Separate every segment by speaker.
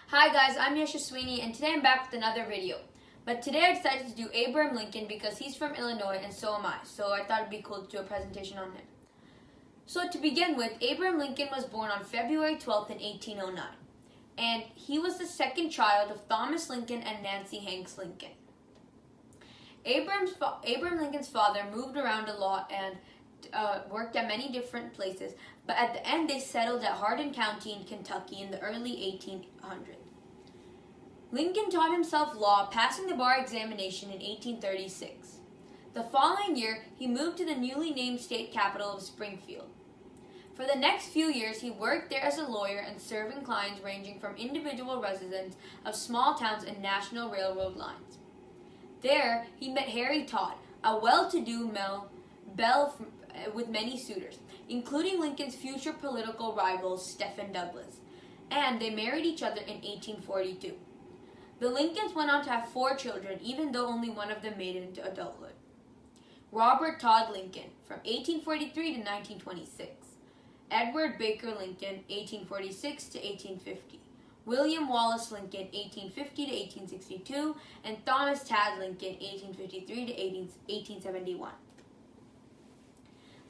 Speaker 1: Hi guys, I'm Yashaswini and today I'm back with another video. But today I decided to do Abraham Lincoln because he's from Illinois and so am I. So I thought it'd be cool to do a presentation on him. So to begin with, Abraham Lincoln was born on February 12th in 1809. And he was the second child of Thomas Lincoln and Nancy Hanks Lincoln. Abraham Lincoln's father moved around a lot and worked at many different places, but at the end they settled at Hardin County in Kentucky in the early 1800s. Lincoln taught himself law, passing the bar examination in 1836. The following year, he moved to the newly named state capital of Springfield. For the next few years, he worked there as a lawyer and serving clients ranging from individual residents of small towns and national railroad lines. There, he met Harry Todd, a well-to-do belle with many suitors, including Lincoln's future political rival, Stephen Douglas, and they married each other in 1842. The Lincolns went on to have 4 children, even though only one of them made it into adulthood. Robert Todd Lincoln, from 1843 to 1926. Edward Baker Lincoln, 1846 to 1850. William Wallace Lincoln, 1850 to 1862, and Thomas Tad Lincoln, 1853 to 1871.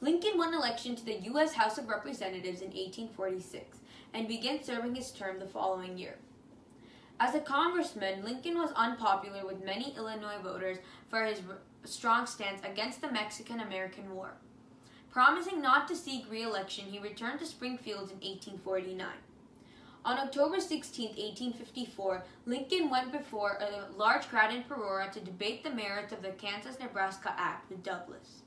Speaker 1: Lincoln won election to the U.S. House of Representatives in 1846 and began serving his term the following year. As a congressman, Lincoln was unpopular with many Illinois voters for his strong stance against the Mexican-American War. Promising not to seek re-election, he returned to Springfield in 1849. On October 16, 1854, Lincoln went before a large crowd in Aurora to debate the merits of the Kansas-Nebraska Act with Douglas,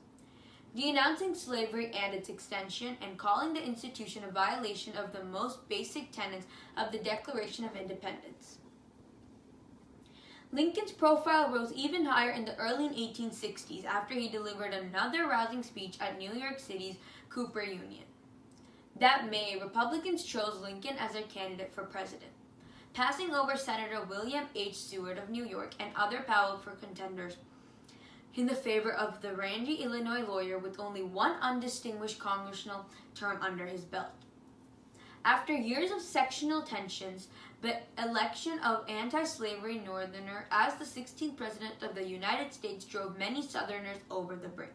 Speaker 1: denouncing slavery and its extension and calling the institution a violation of the most basic tenets of the Declaration of Independence. Lincoln's profile rose even higher in the early 1860s after he delivered another rousing speech at New York City's Cooper Union. That May, Republicans chose Lincoln as their candidate for president, passing over Senator William H. Seward of New York and other powerful contenders in the favor of the rangy Illinois lawyer with only one undistinguished congressional term under his belt. After years of sectional tensions, the election of anti-slavery Northerner as the 16th President of the United States drove many Southerners over the brink.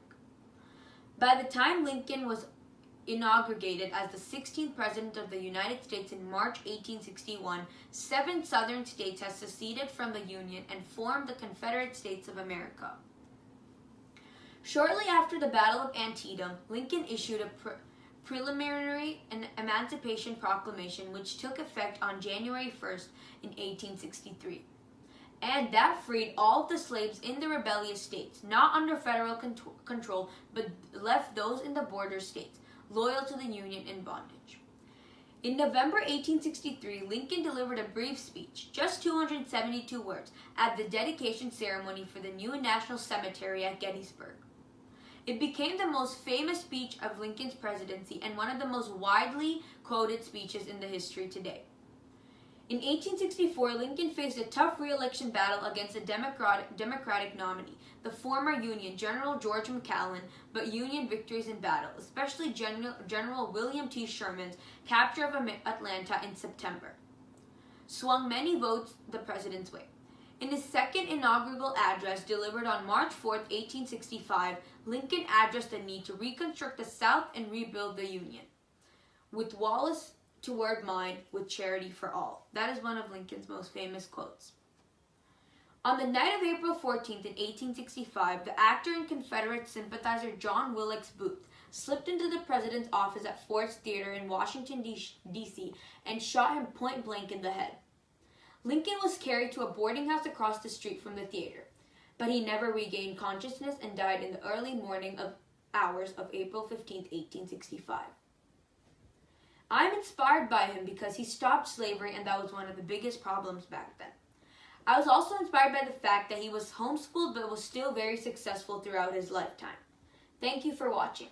Speaker 1: By the time Lincoln was inaugurated as the 16th President of the United States in March 1861, 7 Southern states had seceded from the Union and formed the Confederate States of America. Shortly after the Battle of Antietam, Lincoln issued a preliminary Emancipation Proclamation which took effect on January 1st in 1863. And that freed all of the slaves in the rebellious states, not under federal control, but left those in the border states, loyal to the Union, in bondage. In November 1863, Lincoln delivered a brief speech, just 272 words, at the dedication ceremony for the new National Cemetery at Gettysburg. It became the most famous speech of Lincoln's presidency and one of the most widely quoted speeches in the history today. In 1864, Lincoln faced a tough re-election battle against a Democratic nominee, the former Union General George McClellan, but Union victories in battle, especially General William T. Sherman's capture of Atlanta in September, swung many votes the president's way. In his second inaugural address delivered on March 4, 1865, Lincoln addressed the need to reconstruct the South and rebuild the Union, with Wallace toward mind, with charity for all. That is one of Lincoln's most famous quotes. On the night of April 14th in 1865, the actor and Confederate sympathizer John Wilkes Booth slipped into the president's office at Ford's Theater in Washington, D.C. and shot him point blank in the head. Lincoln was carried to a boarding house across the street from the theater, but he never regained consciousness and died in the early morning hours of April 15, 1865. I'm inspired by him because he stopped slavery, and that was one of the biggest problems back then. I was also inspired by the fact that he was homeschooled but was still very successful throughout his lifetime. Thank you for watching.